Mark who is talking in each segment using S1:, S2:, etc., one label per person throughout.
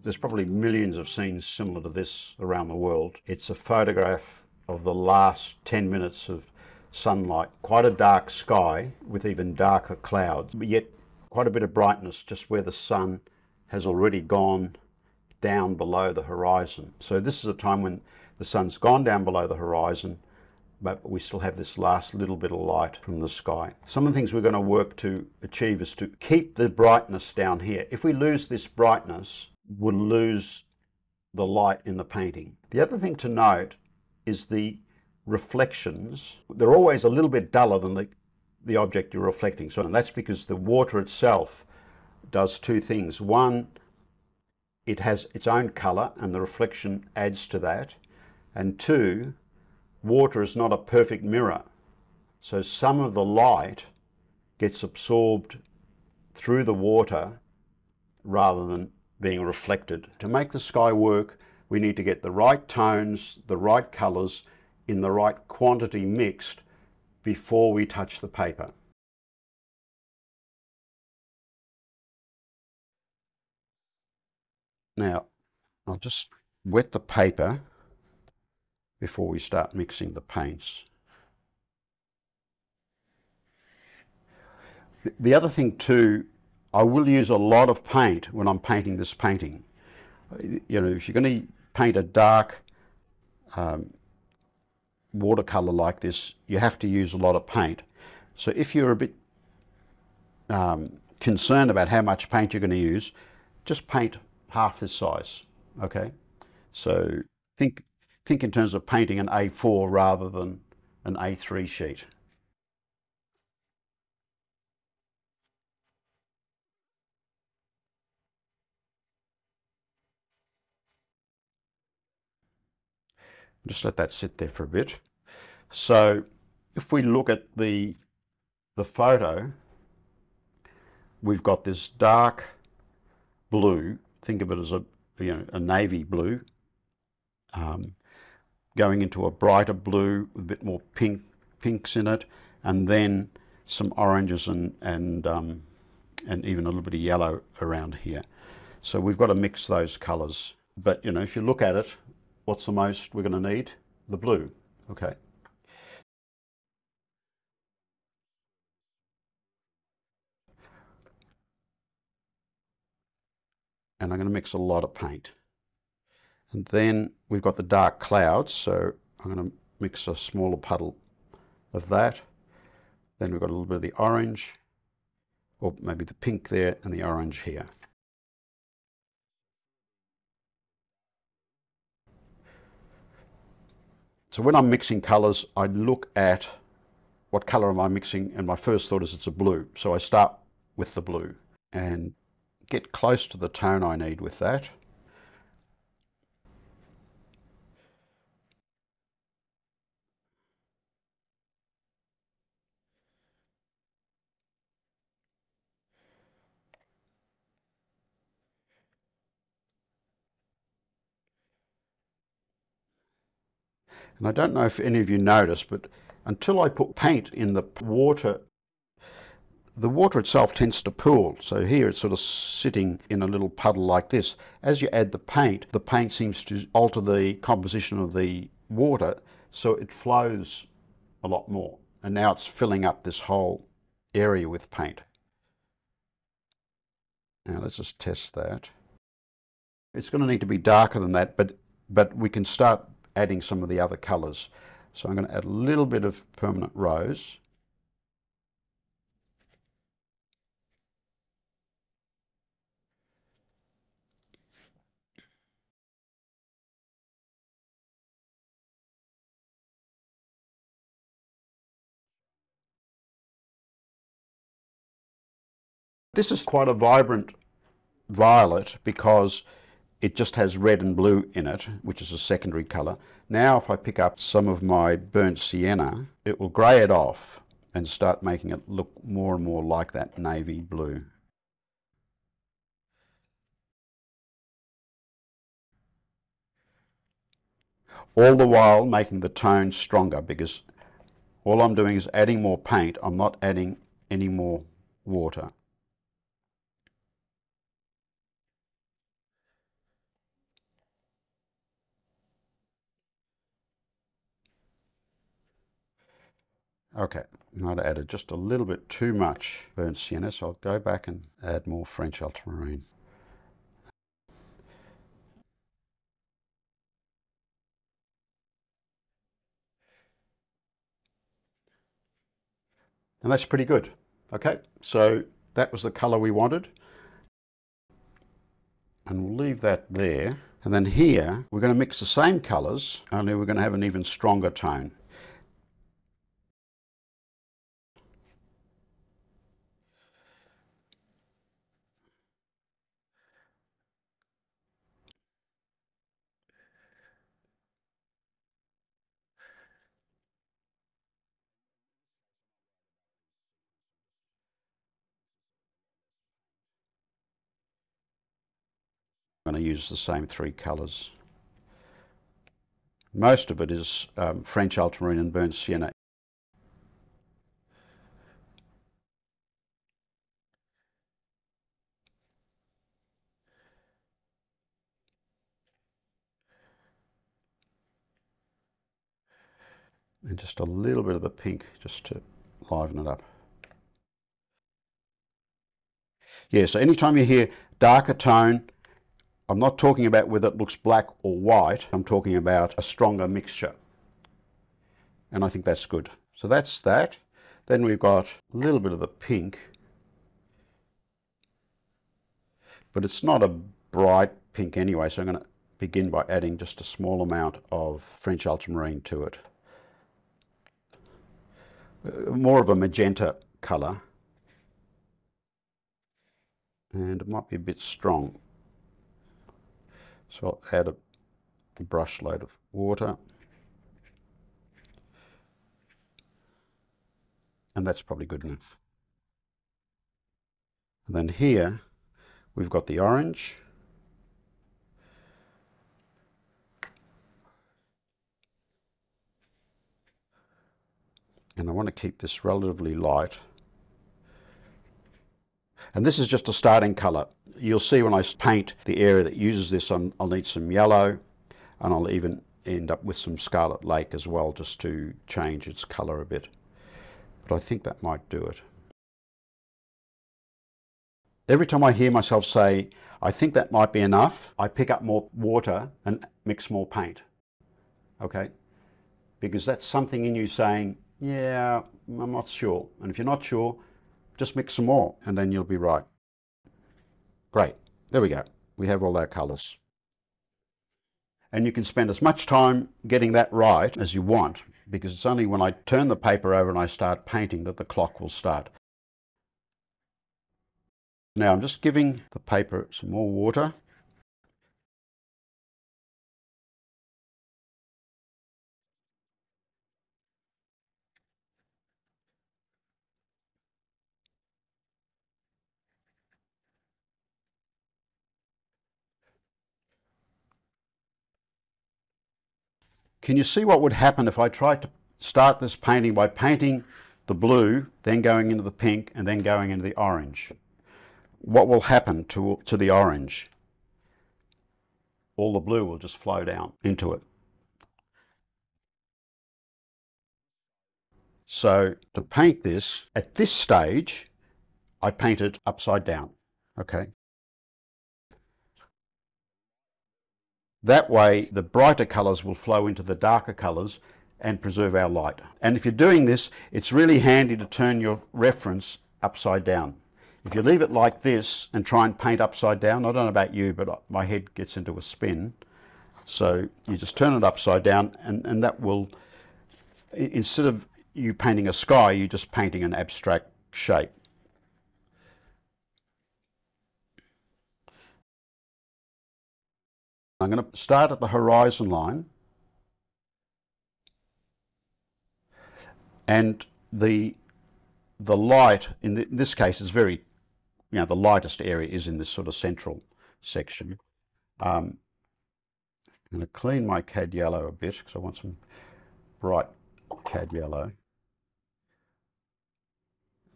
S1: There's probably millions of scenes similar to this around the world. It's a photograph of the last 10 minutes of sunlight. Quite a dark sky with even darker clouds, but yet quite a bit of brightness just where the sun has already gone down below the horizon. So this is a time when the sun's gone down below the horizon, but we still have this last little bit of light from the sky. Some of the things we're going to work to achieve is to keep the brightness down here. If we lose this brightness, we'll lose the light in the painting. The other thing to note is the reflections. They're always a little bit duller than the object you're reflecting. So and that's because the water itself does two things. One, it has its own color and the reflection adds to that. And two, water is not a perfect mirror. So some of the light gets absorbed through the water rather than being reflected. To make the sky work, we need to get the right tones, the right colors, in the right quantity mixed before we touch the paper. Now, I'll just wet the paper before we start mixing the paints. The other thing too, I will use a lot of paint when I'm painting this painting. You know, if you're going to paint a dark watercolor like this, you have to use a lot of paint. So if you're a bit concerned about how much paint you're going to use, just paint half this size, okay? So think in terms of painting an A4 rather than an A3 sheet. Just let that sit there for a bit. So if we look at the photo, we've got this dark blue, think of it as a navy blue, going into a brighter blue with a bit more pinks in it, and then some oranges and even a little bit of yellow around here. So we've got to mix those colors. But you know, if you look at it, what's the most we're going to need? The blue, okay? And I'm going to mix a lot of paint. And then we've got the dark clouds, so I'm going to mix a smaller puddle of that. Then we've got a little bit of the orange, or maybe the pink there, and the orange here. So when I'm mixing colours, I look at what colour am I mixing, and my first thought is it's a blue. So I start with the blue and get close to the tone I need with that. And I don't know if any of you noticed, but until I put paint in the water itself tends to pool. So here it's sort of sitting in a little puddle like this. As you add the paint seems to alter the composition of the water, so it flows a lot more. And now it's filling up this whole area with paint. Now let's just test that. It's going to need to be darker than that, but we can start adding some of the other colours. So I'm going to add a little bit of permanent rose. This is quite a vibrant violet because it just has red and blue in it, which is a secondary colour. Now if I pick up some of my burnt sienna, it will grey it off and start making it look more and more like that navy blue. All the while making the tone stronger, because all I'm doing is adding more paint, I'm not adding any more water. Okay, I might have added just a little bit too much burnt sienna, so I'll go back and add more French ultramarine. And that's pretty good. Okay, so that was the colour we wanted. And we'll leave that there. And then here, we're going to mix the same colours, only we're going to have an even stronger tone. I'm going to use the same three colours. Most of it is French ultramarine and burnt sienna. And just a little bit of the pink just to liven it up. Yeah, so anytime you hear darker tone, I'm not talking about whether it looks black or white, I'm talking about a stronger mixture. And I think that's good. So that's that. Then we've got a little bit of the pink, but it's not a bright pink anyway, so I'm going to begin by adding just a small amount of French ultramarine to it. More of a magenta colour, and it might be a bit strong. So I'll add a brush load of water, and that's probably good enough. And then here we've got the orange, and I want to keep this relatively light. And this is just a starting colour. You'll see when I paint the area that uses this, I'll need some yellow, and I'll even end up with some Scarlet Lake as well, just to change its colour a bit. But I think that might do it. Every time I hear myself say, I think that might be enough, I pick up more water and mix more paint. Okay? Because that's something in you saying, yeah, I'm not sure. And if you're not sure, just mix some more and then you'll be right. Great. There we go. We have all our colours. And you can spend as much time getting that right as you want, because it's only when I turn the paper over and I start painting that the clock will start. Now I'm just giving the paper some more water. Can you see what would happen if I tried to start this painting by painting the blue, then going into the pink, and then going into the orange? What will happen to the orange? All the blue will just flow down into it. So to paint this, at this stage, I paint it upside down, okay? That way, the brighter colours will flow into the darker colours and preserve our light. And if you're doing this, it's really handy to turn your reference upside down. If you leave it like this and try and paint upside down, I don't know about you, but my head gets into a spin. So you just turn it upside down, and that will, instead of you painting a sky, you're just painting an abstract shape. I'm going to start at the horizon line, and the light in this case is very, the lightest area is in this sort of central section. I'm going to clean my cad yellow a bit because I want some bright cad yellow.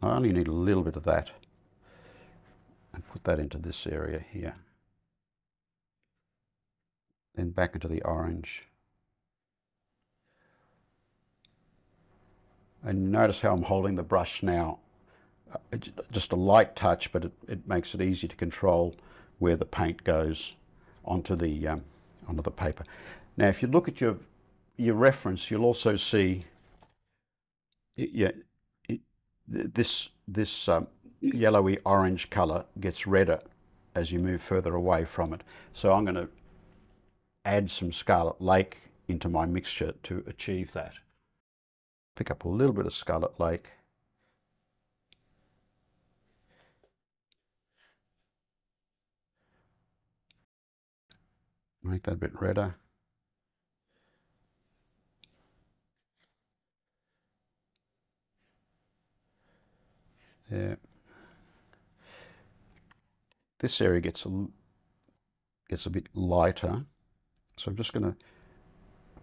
S1: I only need a little bit of that, and put that into this area here. Then back into the orange. And notice how I'm holding the brush now. Just a light touch, but it makes it easy to control where the paint goes onto the paper. Now, if you look at your reference, you'll also see this yellowy orange color gets redder as you move further away from it. So I'm going to add some Scarlet Lake into my mixture to achieve that. Pick up a little bit of Scarlet Lake. Make that a bit redder. There. This area gets a bit lighter, so I'm just going to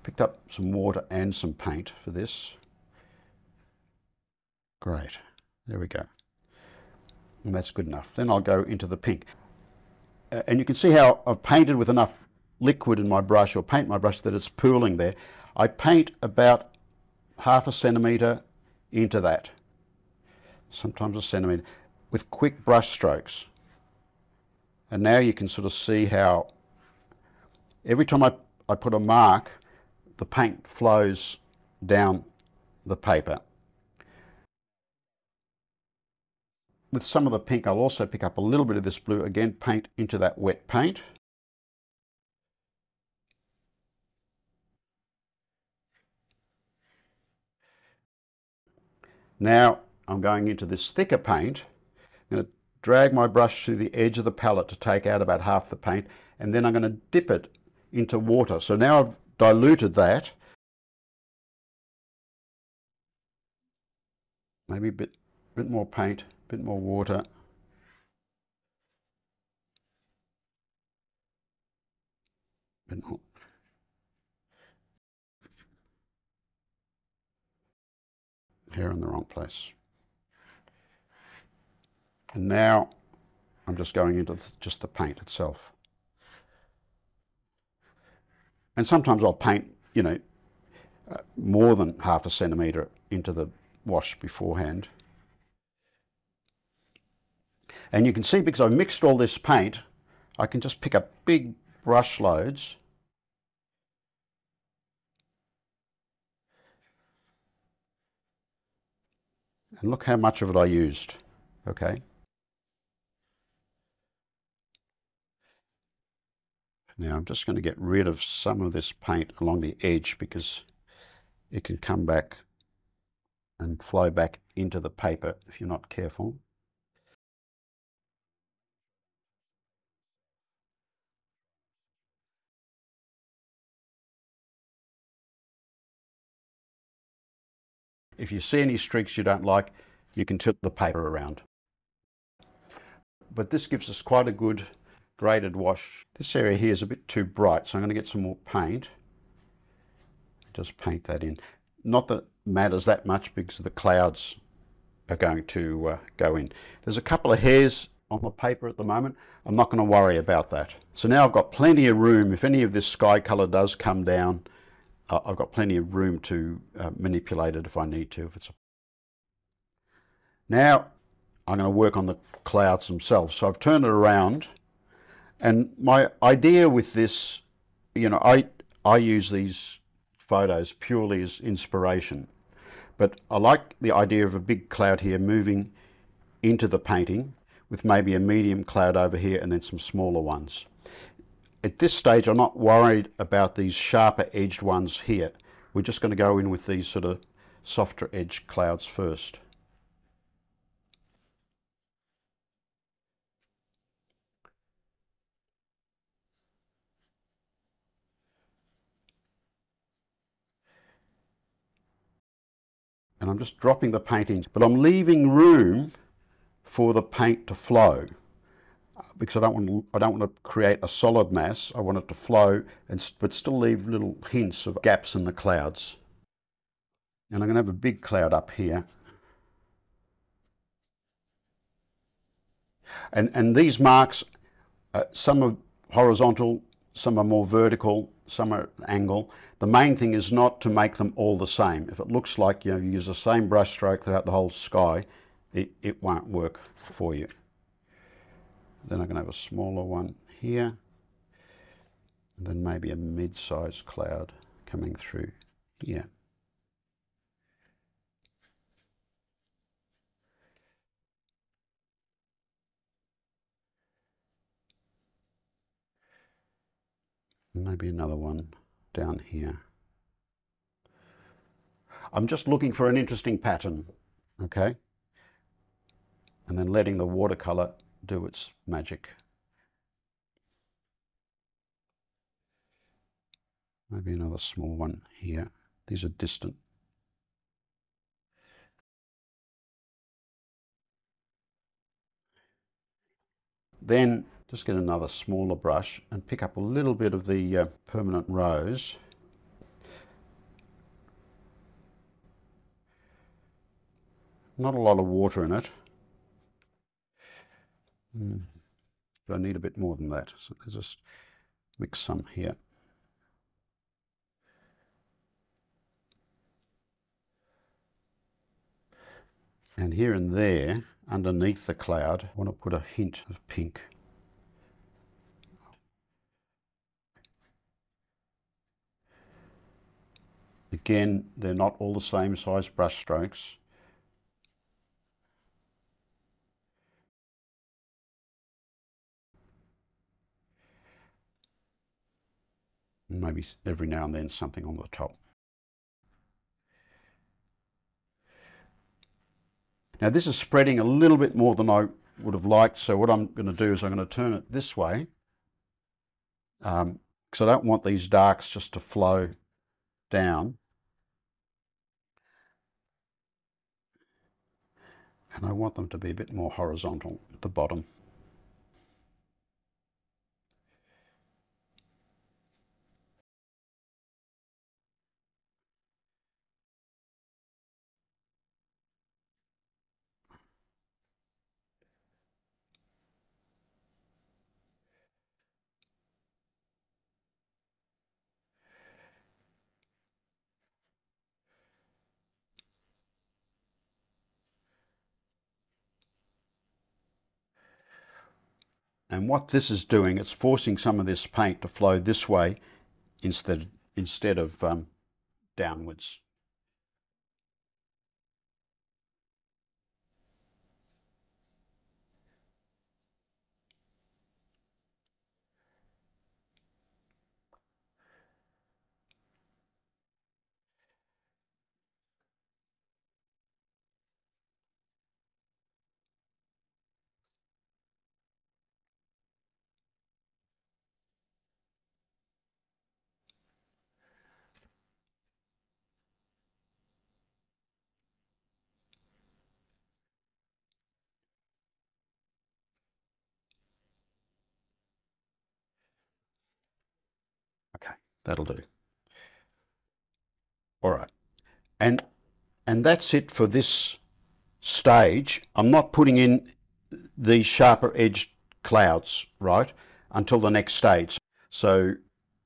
S1: pick up some water and some paint for this. Great, there we go, and that's good enough. Then I'll go into the pink, and you can see how I've painted with enough liquid in my brush, or paint my brush, that it's pooling there. I paint about 1/2 centimetre into that, sometimes 1 centimetre, with quick brush strokes. And now you can sort of see how every time I put a mark, the paint flows down the paper. With some of the pink, I'll also pick up a little bit of this blue, again paint into that wet paint. Now I'm going into this thicker paint. I'm going to drag my brush to the edge of the palette to take out about half the paint, and then I'm going to dip it into water. So now I've diluted that. Maybe a bit more paint, a bit more water. A bit more. Hair in the wrong place. And now I'm just going into just the paint itself. And sometimes I'll paint, you know, more than 1/2 centimetre into the wash beforehand. And you can see, because I've mixed all this paint, I can just pick up big brush loads . And look how much of it I used, okay? Now I'm just going to get rid of some of this paint along the edge, because it can come back and flow back into the paper if you're not careful. If you see any streaks you don't like, you can tilt the paper around. But this gives us quite a good graded wash. This area here is a bit too bright, so I'm going to get some more paint. Just paint that in. Not that it matters that much, because the clouds are going to go in. There's a couple of hairs on the paper at the moment. I'm not going to worry about that. So now I've got plenty of room. If any of this sky colour does come down, I've got plenty of room to manipulate it if I need to. Now I'm going to work on the clouds themselves. So I've turned it around, and my idea with this, you know, I use these photos purely as inspiration, but I like the idea of a big cloud here moving into the painting, with maybe a medium cloud over here and then some smaller ones. At this stage, I'm not worried about these sharper edged ones here. We're just going to go in with these sort of softer edged clouds first. And I'm just dropping the paint in, but I'm leaving room for the paint to flow, because I don't want to create a solid mass. I want it to flow, but still leave little hints of gaps in the clouds. And I'm going to have a big cloud up here. And these marks, some are horizontal, some are more vertical. some are at an angle. The main thing is not to make them all the same. If it looks like, you know, you use the same brush stroke throughout the whole sky, it won't work for you. Then I'm going to have a smaller one here, and then maybe a mid-sized cloud coming through here. Maybe another one down here. I'm just looking for an interesting pattern, okay? And then letting the watercolor do its magic. Maybe another small one here. These are distant. Then just get another smaller brush and pick up a little bit of the permanent rose. Not a lot of water in it. But I need a bit more than that. So let's just mix some here. And here and there, underneath the cloud, I want to put a hint of pink. Again, they're not all the same size brush strokes. And maybe every now and then something on the top. Now this is spreading a little bit more than I would have liked, so what I'm going to do is I'm going to turn it this way, because I don't want these darks just to flow down. And I want them to be a bit more horizontal at the bottom. And what this is doing, it's forcing some of this paint to flow this way instead of downwards. Okay, that'll do. All right, and that's it for this stage. I'm not putting in these sharper edged clouds, right, until the next stage. So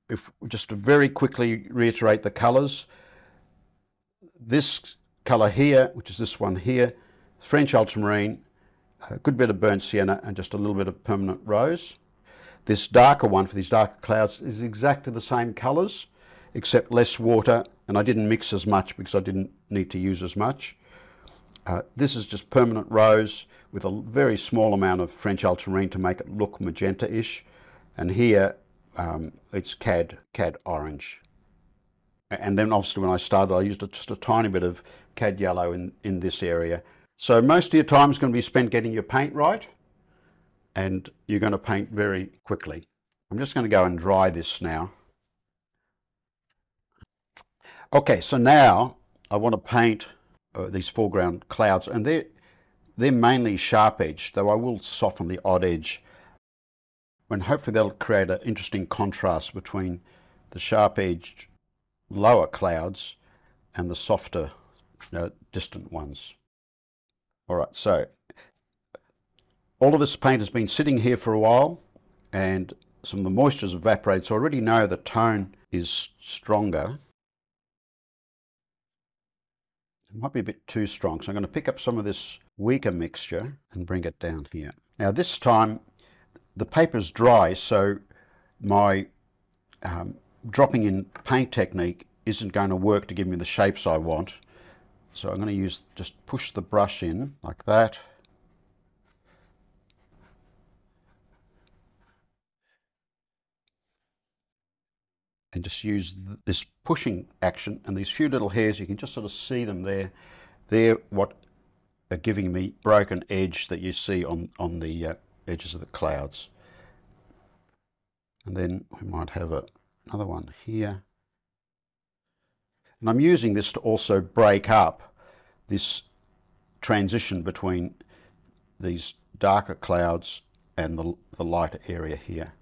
S1: if just to very quickly reiterate the colors, this color here, which is this one here, French ultramarine, a good bit of burnt sienna, and just a little bit of permanent rose. This darker one for these darker clouds is exactly the same colors, except less water, and I didn't mix as much because I didn't need to use as much. This is just permanent rose with a very small amount of French ultramarine to make it look magenta-ish. And here it's cad orange. And then obviously when I started, I used just a tiny bit of cad yellow in this area. So most of your time is going to be spent getting your paint right, and you're going to paint very quickly. I'm just going to go and dry this now. Okay, so now I want to paint these foreground clouds, and they're mainly sharp edged, though I will soften the odd edge. And hopefully that'll create an interesting contrast between the sharp edged lower clouds and the softer, distant ones. All right, so all of this paint has been sitting here for a while, and some of the moisture's evaporated, so I already know the tone is stronger. It might be a bit too strong, so I'm going to pick up some of this weaker mixture and bring it down here. Now this time the paper's dry, so my dropping in paint technique isn't going to work to give me the shapes I want. So I'm going to just push the brush in like that. And just use this pushing action, and these few little hairs, you can just sort of see them there. They're what are giving me broken edge that you see on the edges of the clouds. And then we might have another one here. And I'm using this to also break up this transition between these darker clouds and the lighter area here.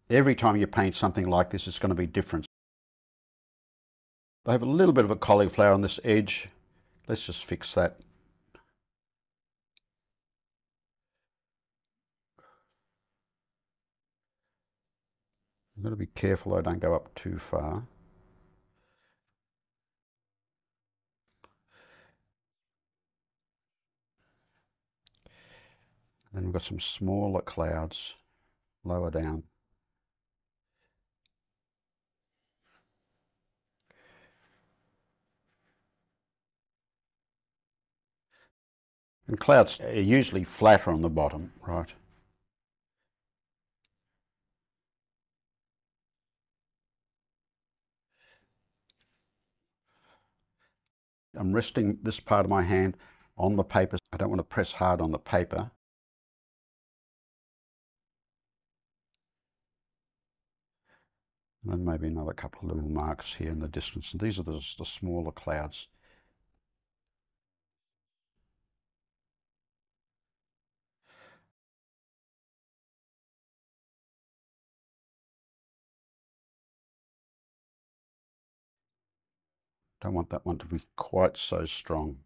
S1: Every time you paint something like this, it's going to be different. I have a little bit of a cauliflower on this edge. Let's just fix that. I've got to be careful I don't go up too far. Then we've got some smaller clouds lower down. And clouds are usually flatter on the bottom, right? I'm resting this part of my hand on the paper. I don't want to press hard on the paper. And then maybe another couple of little marks here in the distance. And these are just the smaller clouds. Don't want that one to be quite so strong.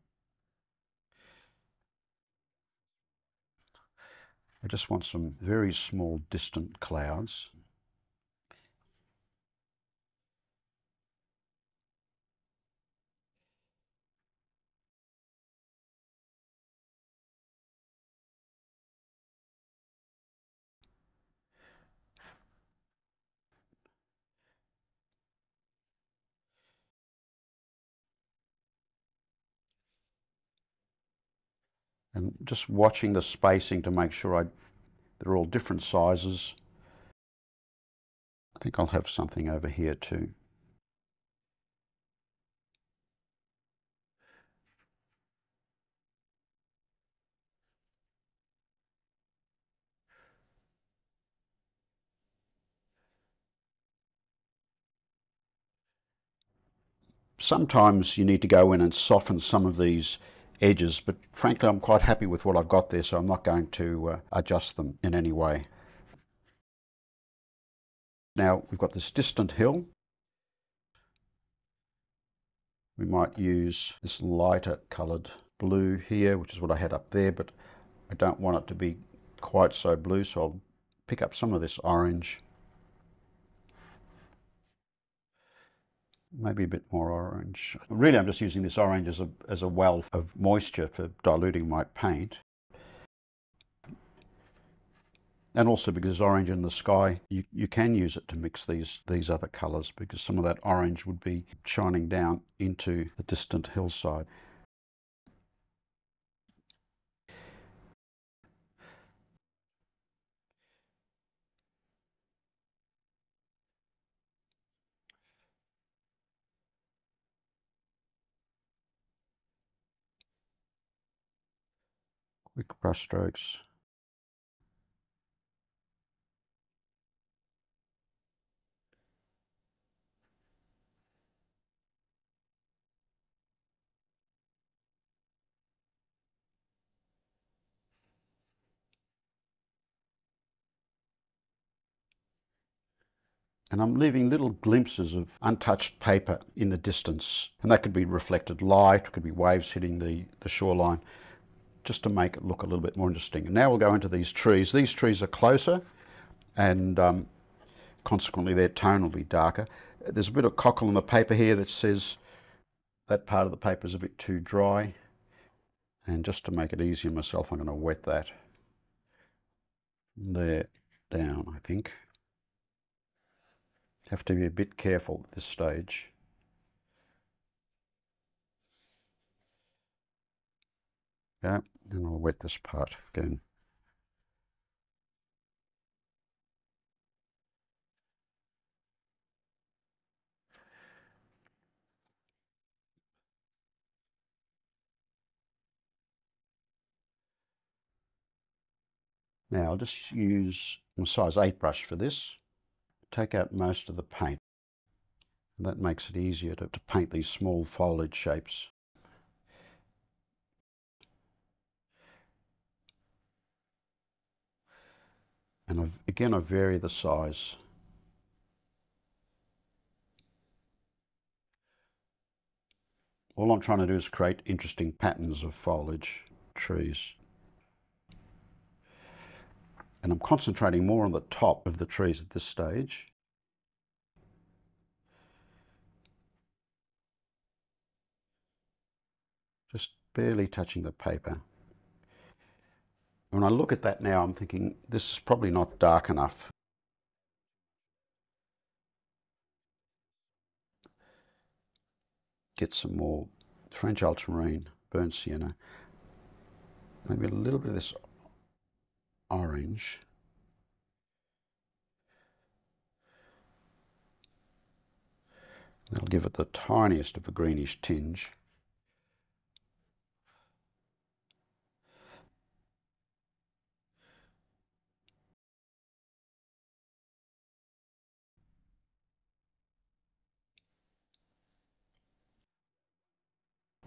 S1: I just want some very small distant clouds. And just watching the spacing to make sure they're all different sizes. I think I'll have something over here too. Sometimes you need to go in and soften some of these edges, but frankly I'm quite happy with what I've got there, so I'm not going to adjust them in any way. Now we've got this distant hill. We might use this lighter coloured blue here, which is what I had up there, but I don't want it to be quite so blue, so I'll pick up some of this orange. Maybe a bit more orange. Really, I'm just using this orange as a well of moisture for diluting my paint. And also because there's orange in the sky, you can use it to mix these other colours, because some of that orange would be shining down into the distant hillside. Quick brush strokes. And I'm leaving little glimpses of untouched paper in the distance. And that could be reflected light, could be waves hitting the shoreline, just to make it look a little bit more interesting. And now we'll go into these trees. These trees are closer and consequently their tone will be darker. There's a bit of cockle on the paper here that says that part of the paper is a bit too dry, and just to make it easier myself, I'm going to wet that there down, I think. Have to be a bit careful at this stage. Yeah, and I'll wet this part again. Now I'll just use my size 8 brush for this. Take out most of the paint. And that makes it easier to paint these small foliage shapes. And I vary the size. All I'm trying to do is create interesting patterns of foliage, trees. And I'm concentrating more on the top of the trees at this stage. Just barely touching the paper. When I look at that now, I'm thinking this is probably not dark enough. Get some more French ultramarine, burnt sienna, maybe a little bit of this orange. That'll give it the tiniest of a greenish tinge.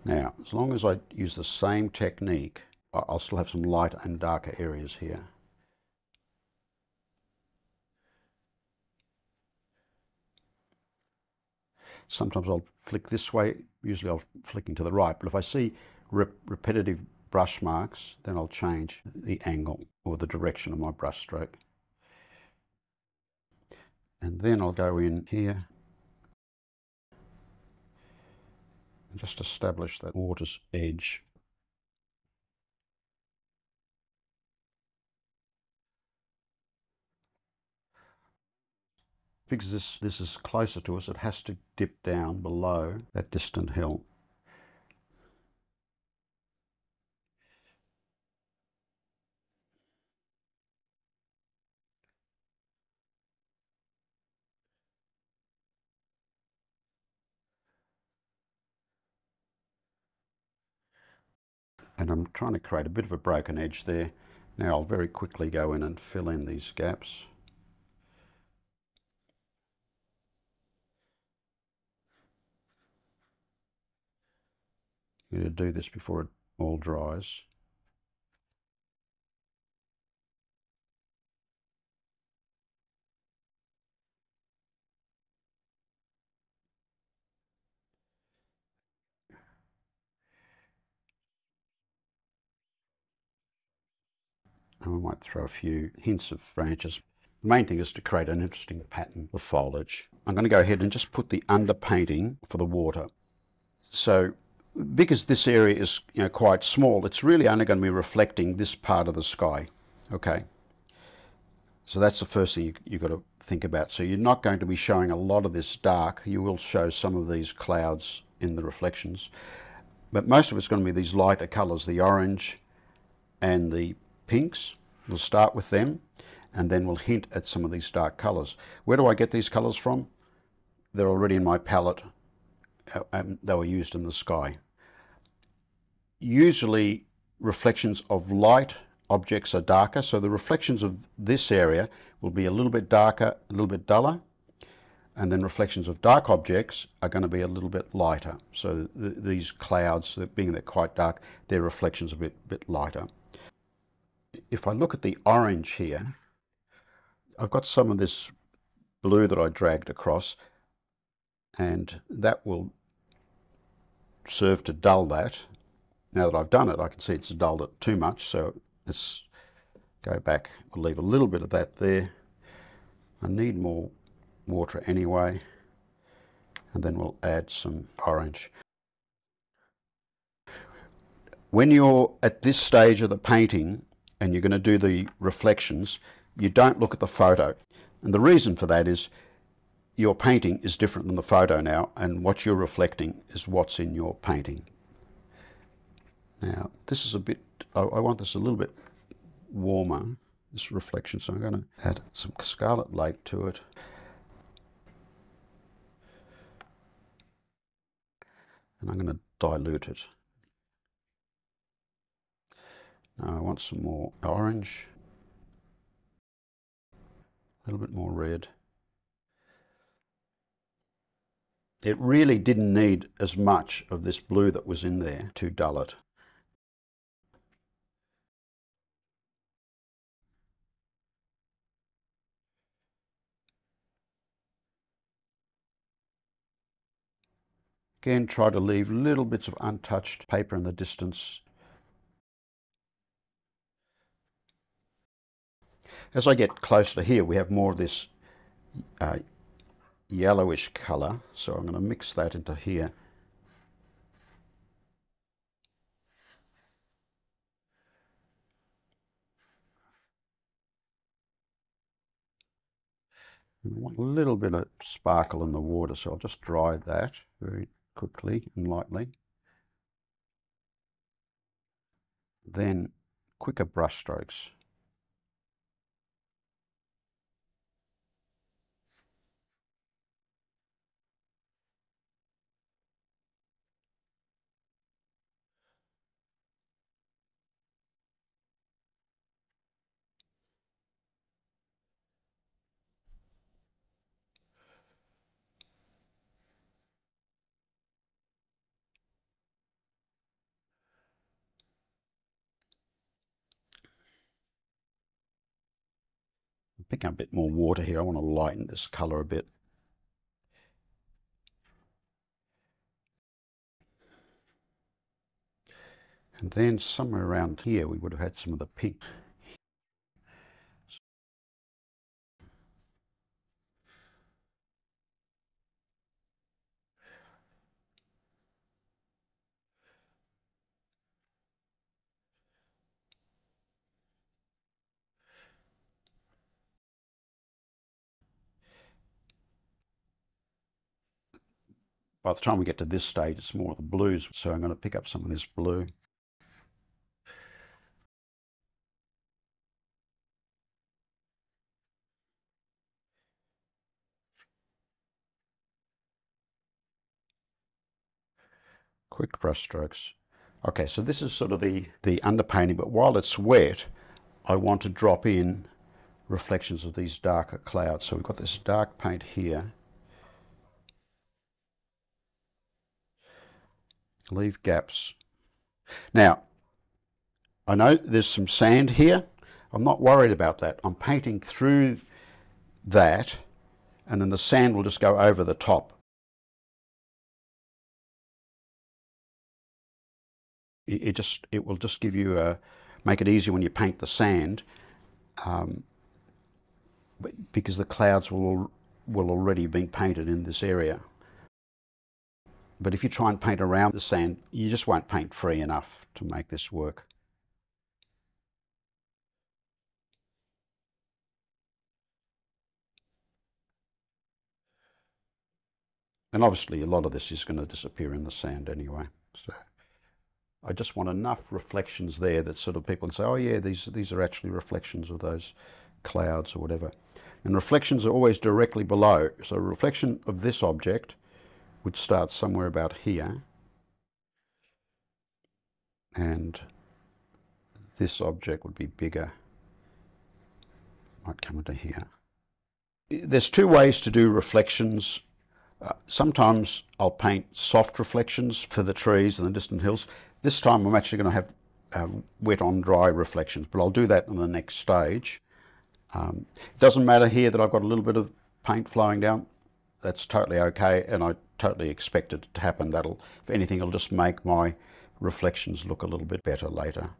S1: Now, as long as I use the same technique, I'll still have some lighter and darker areas here. Sometimes I'll flick this way, usually I'm flicking to the right, but if I see repetitive brush marks, then I'll change the angle or the direction of my brush stroke. And then I'll go in here and just establish that water's edge. Because this is closer to us, it has to dip down below that distant hill. And I'm trying to create a bit of a broken edge there. Now I'll very quickly go in and fill in these gaps. I'm going to do this before it all dries. And we might throw a few hints of branches. The main thing is to create an interesting pattern of foliage. I'm going to go ahead and just put the underpainting for the water. So because this area is quite small, it's really only going to be reflecting this part of the sky. Okay, so that's the first thing you've got to think about. So you're not going to be showing a lot of this dark. You will show some of these clouds in the reflections, but most of it's going to be these lighter colors, the orange and the pinks. We'll start with them, and then we'll hint at some of these dark colors. Where do I get these colors from? They're already in my palette. They were used in the sky. Usually reflections of light objects are darker, so the reflections of this area will be a little bit darker, a little bit duller, and then reflections of dark objects are going to be a little bit lighter. So these clouds, being they're quite dark, their reflections are a bit lighter. If I look at the orange here, I've got some of this blue that I dragged across, and that will serve to dull that. Now that I've done it, I can see it's dulled it too much, so let's go back. We'll leave a little bit of that there. I need more water anyway, and then we'll add some orange. When you're at this stage of the painting and you're going to do the reflections, you don't look at the photo. And the reason for that is your painting is different than the photo now, and what you're reflecting is what's in your painting. Now, this is a bit, I want this a little bit warmer, this reflection, so I'm going to add some Scarlet Lake to it. And I'm going to dilute it. Now I want some more orange, a little bit more red. It really didn't need as much of this blue that was in there to dull it. Again, try to leave little bits of untouched paper in the distance. As I get closer to here, we have more of this yellowish colour, so I'm going to mix that into here. And I want a little bit of sparkle in the water, so I'll just dry that very quickly and lightly. Then quicker brush strokes. Pick up a bit more water here. I want to lighten this colour a bit. And then somewhere around here we would have had some of the pink. By the time we get to this stage, it's more of the blues, so I'm going to pick up some of this blue. Quick brush strokes. Okay, so this is sort of the underpainting, but while it's wet, I want to drop in reflections of these darker clouds. So we've got this dark paint here. Leave gaps. Now, I know there's some sand here. I'm not worried about that. I'm painting through that, and then the sand will just go over the top. It will just give you make it easier when you paint the sand, because the clouds will already have been painted in this area. But if you try and paint around the sand, you just won't paint free enough to make this work. And obviously a lot of this is going to disappear in the sand anyway. So I just want enough reflections there that sort of people can say, oh yeah, these are actually reflections of those clouds or whatever. And reflections are always directly below. So a reflection of this object would start somewhere about here, and this object would be bigger, might come into here. There's two ways to do reflections. Sometimes I'll paint soft reflections for the trees and the distant hills. This time I'm actually going to have wet on dry reflections, but I'll do that in the next stage. It doesn't matter here that I've got a little bit of paint flowing down. That's totally okay, and I totally expect it to happen. That'll, if anything, it'll just make my reflections look a little bit better later.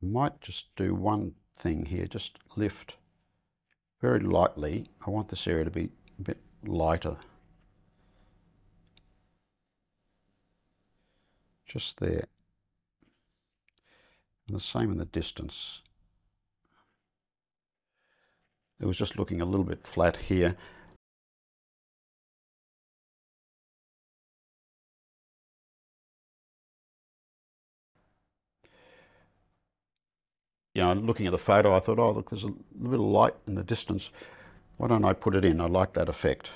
S1: I might just do one thing here, just lift very lightly. I want this area to be a bit lighter. Just there. And the same in the distance. It was just looking a little bit flat here. You know, looking at the photo, I thought, oh, look, there's a little bit of light in the distance. Why don't I put it in? I like that effect.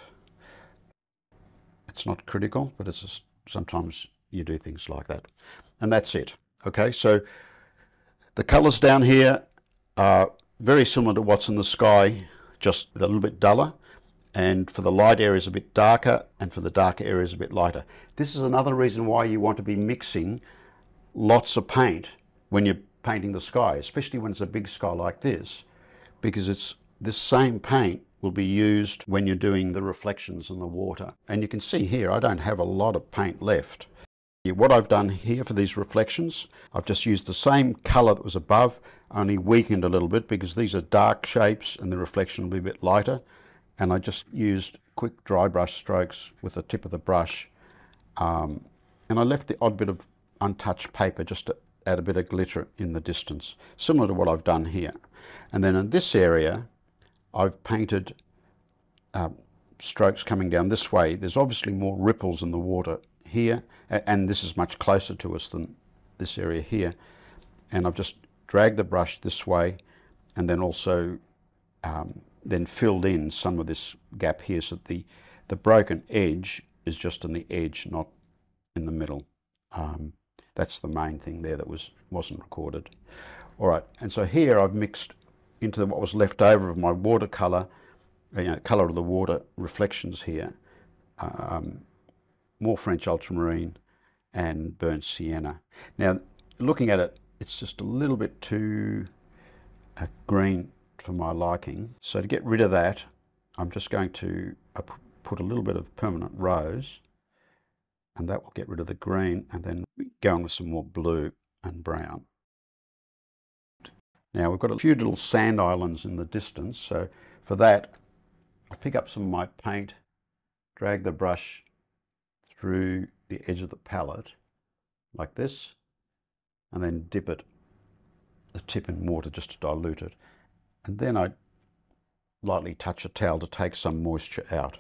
S1: It's not critical, but it's just, sometimes you do things like that. And that's it. Okay, so the colours down here are very similar to what's in the sky, just a little bit duller. And for the light areas a bit darker, and for the darker areas a bit lighter. This is another reason why you want to be mixing lots of paint when you're painting the sky, especially when it's a big sky like this, because it's this same paint will be used when you're doing the reflections in the water. And you can see here, I don't have a lot of paint left. What I've done here for these reflections, I've just used the same colour that was above, only weakened a little bit because these are dark shapes and the reflection will be a bit lighter. And I just used quick dry brush strokes with the tip of the brush. And I left the odd bit of untouched paper just to add a bit of glitter in the distance, similar to what I've done here. And then in this area, I've painted strokes coming down this way. There's obviously more ripples in the water here, and this is much closer to us than this area here. And I've just dragged the brush this way, and then also then filled in some of this gap here, so that the broken edge is just on the edge, not in the middle. That's the main thing there that wasn't recorded. All right, and so here I've mixed into what was left over of my watercolour, colour of the water reflections here, more French ultramarine and burnt sienna. Now, looking at it, it's just a little bit too green for my liking. So to get rid of that, I'm just going to put a little bit of permanent rose, and that will get rid of the green, and then go on with some more blue and brown. Now we've got a few little sand islands in the distance, so for that I'll pick up some of my paint, drag the brush through the edge of the palette like this, and then dip it, the tip in water just to dilute it. And then I lightly touch a towel to take some moisture out.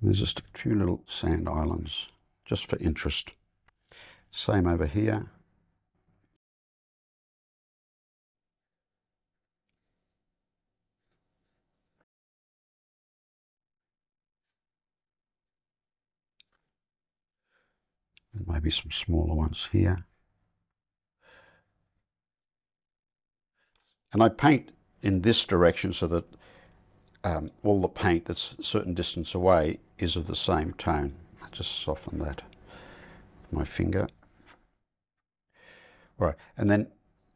S1: There's just a few little sand islands, just for interest. Same over here. And maybe some smaller ones here. And I paint in this direction so that all the paint that's a certain distance away is of the same tone. I just soften that with my finger. All right, and then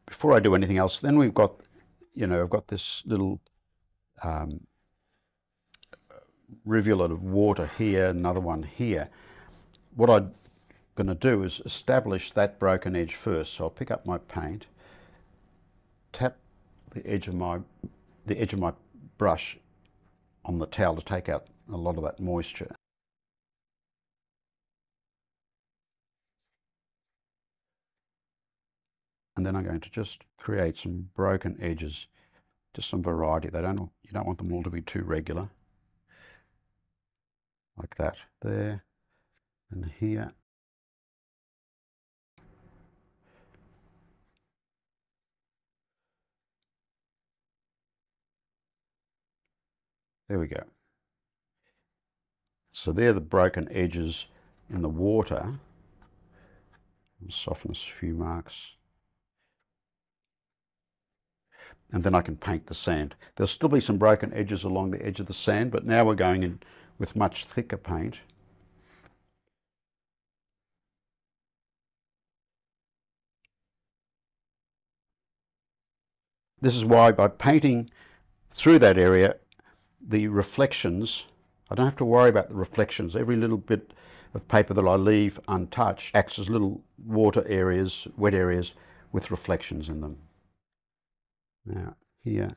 S1: before I do anything else, then we've got, I've got this little rivulet of water here, another one here. What I'm going to do is establish that broken edge first. So I'll pick up my paint, tap the edge of my brush on the towel to take out a lot of that moisture. And then I'm going to just create some broken edges, just some variety. You don't want them all to be too regular. Like that, there and here. There we go. So they're the broken edges in the water. I'll soften a few marks. And then I can paint the sand. There'll still be some broken edges along the edge of the sand, but now we're going in with much thicker paint. This is why by painting through that area, the reflections I don't have to worry about the reflections. Every little bit of paper that I leave untouched acts as little water areas, wet areas with reflections in them. Now here,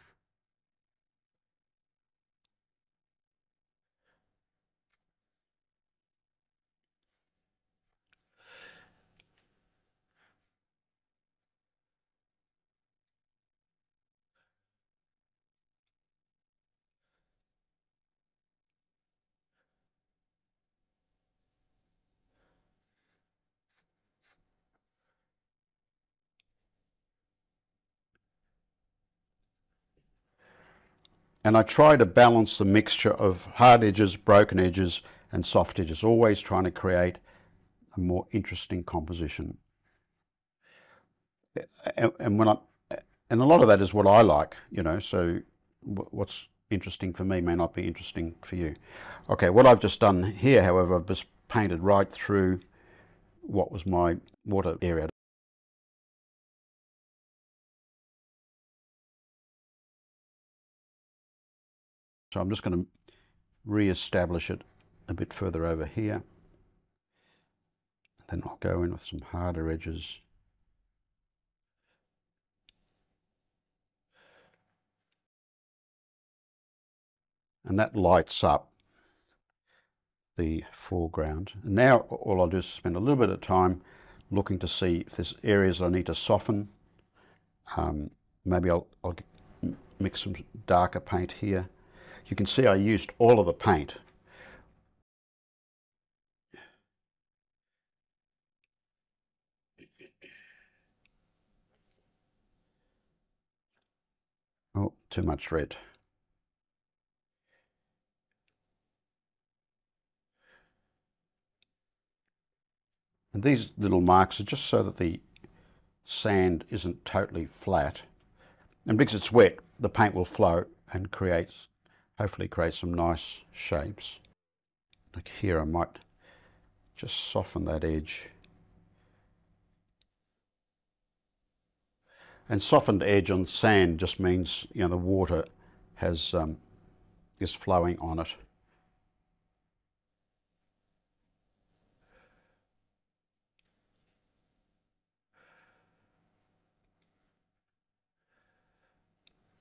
S1: and I try to balance the mixture of hard edges, broken edges and soft edges, always trying to create a more interesting composition. And when and a lot of that is what I like, you know, so what's interesting for me may not be interesting for you. Okay, what I've just done here, however, I've just painted right through what was my water area. So I'm just going to re-establish it a bit further over here. Then I'll go in with some harder edges. And that lights up the foreground. And now all I'll do is spend a little bit of time looking to see if there's areas I need to soften. Maybe I'll mix some darker paint here. You can see I used all of the paint. Oh, too much red. And these little marks are just so that the sand isn't totally flat. And because it's wet, the paint will flow and hopefully create some nice shapes. Like here, I might just soften that edge. And softened edge on sand just means, you know, the water has is flowing on it.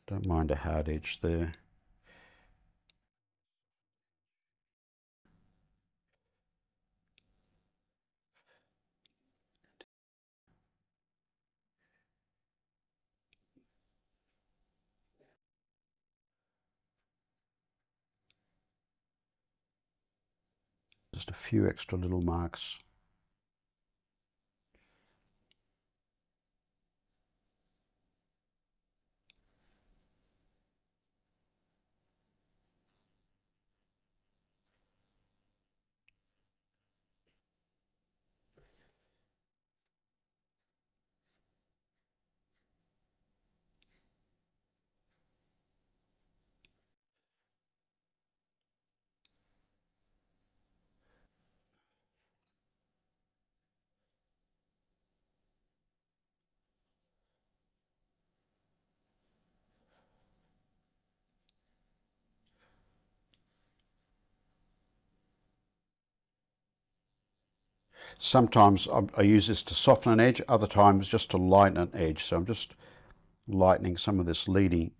S1: Don't mind a hard edge there. Just a few extra little marks. Sometimes I use this to soften an edge, other times just to lighten an edge. So I'm just lightening some of this the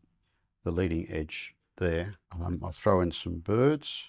S1: leading edge there. I'll throw in some birds.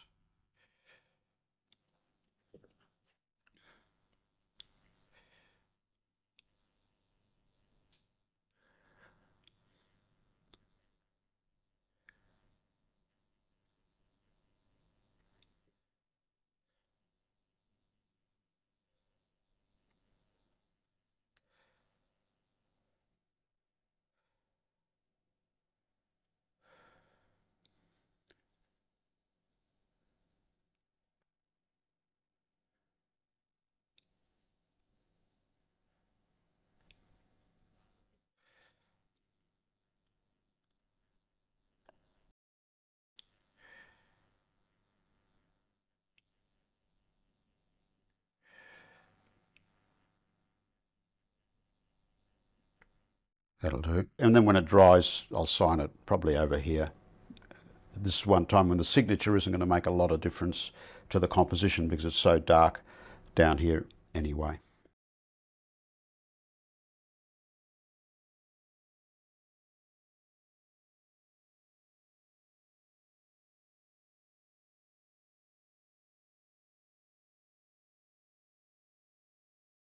S1: That'll do. And then when it dries, I'll sign it probably over here This is one time when the signature isn't going to make a lot of difference to the composition because it's so dark down here anyway.